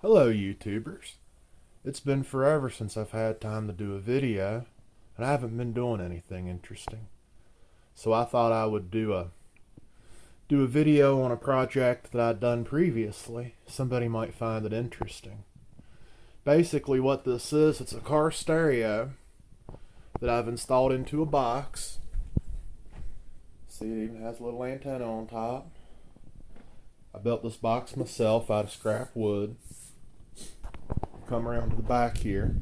Hello YouTubers. It's been forever since I've had time to do a video, and I haven't been doing anything interesting. So I thought I would do a video on a project that I'd done previously. Somebody might find it interesting. Basically what this is, it's a car stereo that I've installed into a box. See, it even has a little antenna on top. I built this box myself out of scrap wood. Come around to the back here.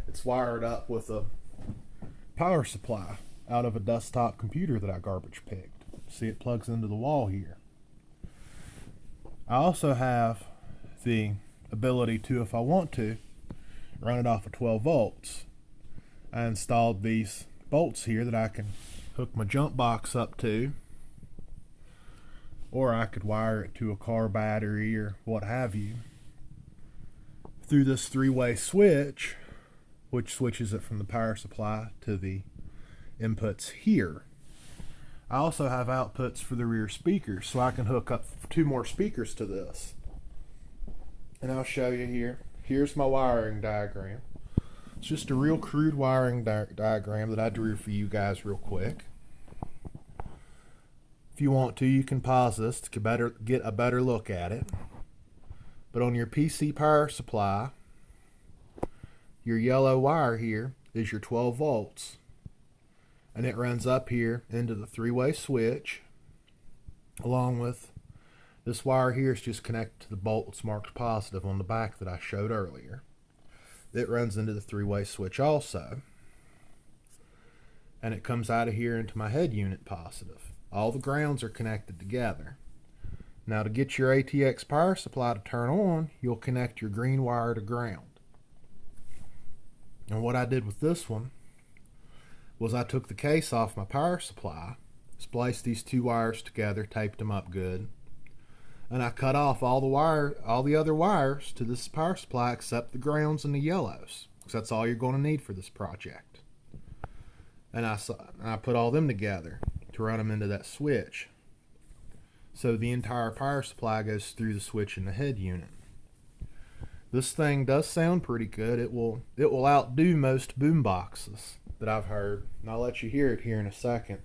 It's wired up with a power supply out of a desktop computer that I garbage picked. See, it plugs into the wall here. I also have the ability to, if I want to, run it off of 12 volts. I installed these bolts here that I can hook my jump box up to, or I could wire it to a car battery or what have you through this three-way switch, which switches it from the power supply to the inputs here. I also have outputs for the rear speakers, so I can hook up 2 more speakers to this. And I'll show you here. Here's my wiring diagram. It's just a real crude wiring diagram that I drew for you guys real quick. If you want to, you can pause this to get a better look at it. But on your PC power supply, your yellow wire here is your 12 volts. And it runs up here into the three-way switch, along with this wire here is just connected to the bolt that's marked positive on the back that I showed earlier. It runs into the three-way switch also. And it comes out of here into my head unit positive. All the grounds are connected together. Now to get your ATX power supply to turn on, you'll connect your green wire to ground. And what I did with this one was I took the case off my power supply, spliced these 2 wires together, taped them up good, and I cut off all the other wires to this power supply except the grounds and the yellows, because that's all you're going to need for this project. And I put all them together to run them into that switch. So the entire power supply goes through the switch in the head unit. This thing does sound pretty good. It will outdo most boomboxes that I've heard. And I'll let you hear it here in a second.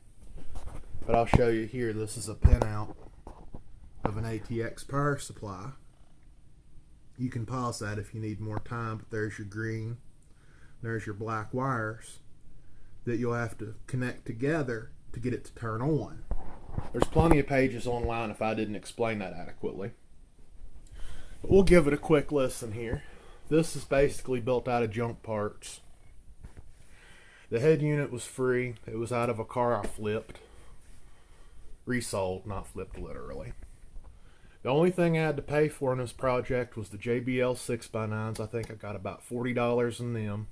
But I'll show you here. This is a pinout of an ATX power supply. You can pause that if you need more time, but there's your green. There's your black wires that you'll have to connect together to get it to turn on. There's plenty of pages online if I didn't explain that adequately. But we'll give it a quick listen here. This is basically built out of junk parts. The head unit was free. It was out of a car I flipped. Resold, not flipped literally. The only thing I had to pay for in this project was the JBL 6x9s. I think I got about $40 in them.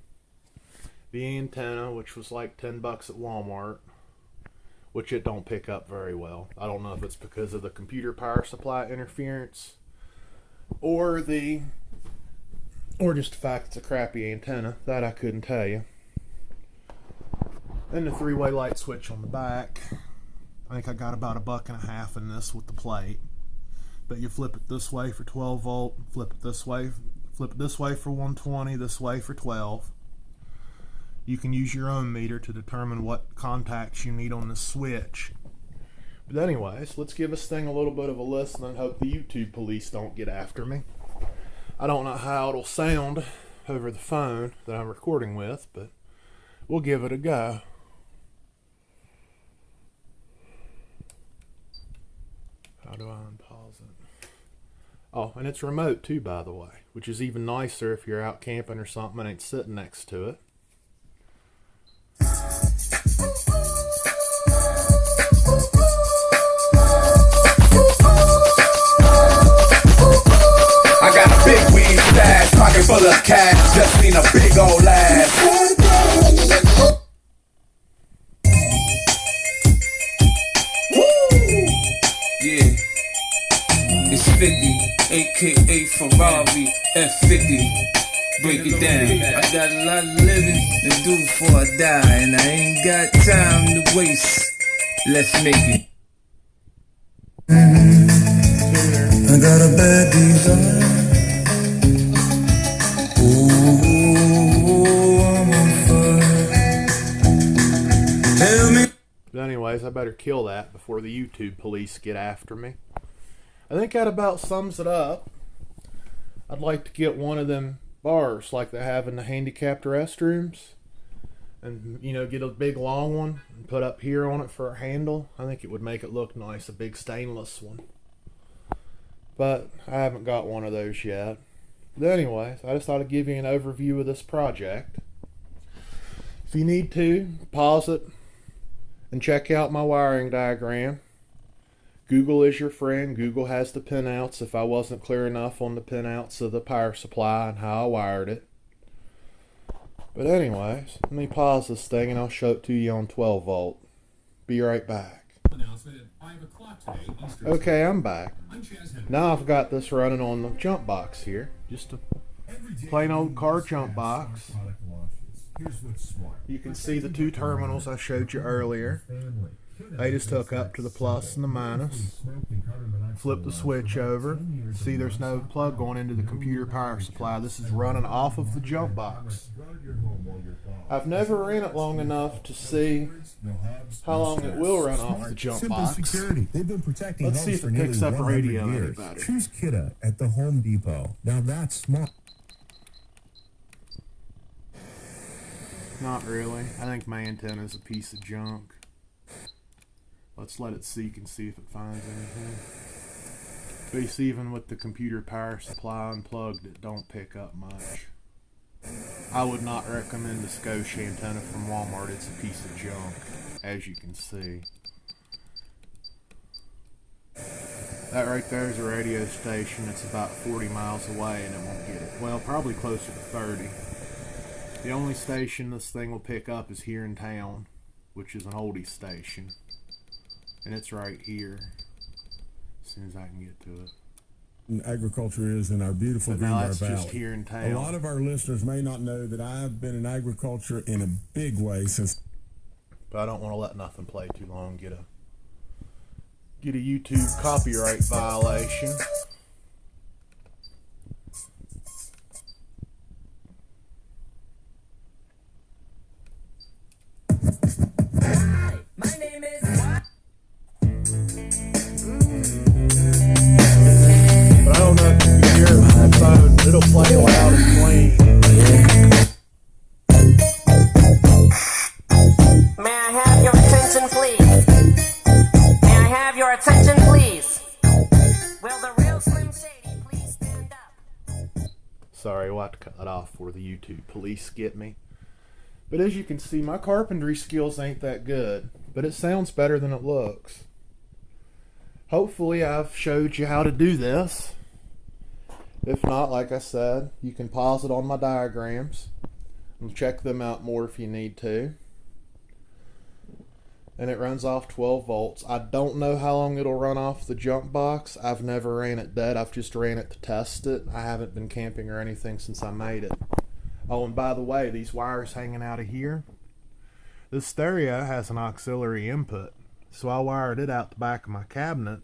The antenna, which was like $10 at Walmart, which it don't pick up very well. I don't know if it's because of the computer power supply interference or just the fact it's a crappy antenna. That I couldn't tell you. And the 3-way light switch on the back. I think I got about $1.50 in this with the plate. But you flip it this way for 12 volt, flip it this way for 120, this way for 12. You can use your own meter to determine what contacts you need on the switch. But anyways, let's give this thing a little bit of a listen and hope the YouTube police don't get after me. I don't know how it'll sound over the phone that I'm recording with, but we'll give it a go. How do I unpause it? Oh, and it's remote too, by the way, which is even nicer if you're out camping or something and ain't sitting next to it. I got a big weed stash, pocket full of cash, just seen a big old ass. Yeah, it's 50, aka Ferrari F50. Break it down. I got a lot of living to do before I die, and I ain't got time to waste. Let's make it. got a bad desire. Ooh, I'm on fire. Tell me. But anyways, I better kill that before the YouTube police get after me. I think that about sums it up. I'd like to get one of them bars like they have in the handicapped restrooms. And, you know, get a big long one and put up here on it for a handle. I think it would make it look nice, a big stainless one. But I haven't got one of those yet. But anyways, I just thought I'd give you an overview of this project. If you need to, pause it and check out my wiring diagram. Google is your friend. Google has the pinouts if I wasn't clear enough on the pinouts of the power supply and how I wired it. But anyways, let me pause this thing and I'll show it to you on 12 volt. Be right back. Okay, I'm back. Now I've got this running on the jump box here. Just a plain old car jump box. You can see the two terminals I showed you earlier. They just hook up to the plus and the minus. Flip the switch over. See, there's no plug going into the computer power supply. This is running off of the jump box. I've never ran it long enough to see how long it will run off the jump box. Let's see if it picks up radio any better. Choose Kidda at the Home Depot. Now that's smart. Not really. I think my antenna is a piece of junk. Let's let it seek and see if it finds anything. But you see, even with the computer power supply unplugged, it don't pick up much. I would not recommend the Scotia antenna from Walmart. It's a piece of junk, as you can see. That right there is a radio station. It's about 40 miles away and it won't get it. Well, probably closer to 30. The only station this thing will pick up is here in town, which is an oldies station. And it's right here, as soon as I can get to it. Agriculture is in our beautiful Greenbrier Valley. Valley. Just here in town. A lot of our listeners may not know that I've been in agriculture in a big way since. But I don't want to let nothing play too long. Get a YouTube copyright violation. My name is. But I don't know if you can hear it with my phone. It'll play loud and clean. May I have your attention, please? May I have your attention, please? Will the real Slim Shady please stand up? Sorry, we'll have to cut that off before the YouTube police get me. But as you can see, my carpentry skills ain't that good, but it sounds better than it looks. Hopefully I've showed you how to do this. If not, like I said, you can pause it on my diagrams and check them out more if you need to. And it runs off 12 volts. I don't know how long it'll run off the jump box. I've never ran it dead. I've just ran it to test it. I haven't been camping or anything since I made it. Oh, and by the way, these wires hanging out of here, this stereo has an auxiliary input. So I wired it out the back of my cabinet.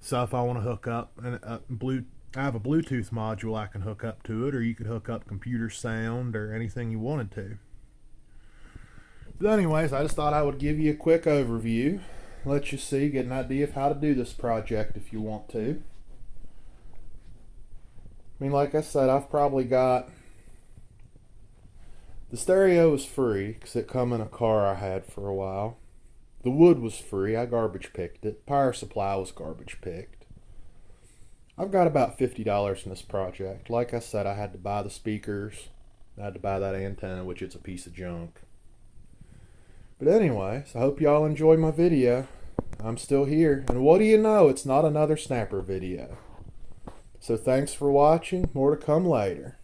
So if I want to hook up, I have a Bluetooth module I can hook up to it, or you could hook up computer sound or anything you wanted to. But anyways, I just thought I would give you a quick overview, let you see, get an idea of how to do this project if you want to. I mean, like I said, I've probably got... The stereo was free because it come in a car I had for a while. The wood was free. I garbage picked it. Power supply was garbage picked. I've got about $50 in this project. Like I said, I had to buy the speakers. I had to buy that antenna, which is a piece of junk. But anyways, I hope y'all enjoyed my video. I'm still here. And what do you know? It's not another snapper video. So thanks for watching. More to come later.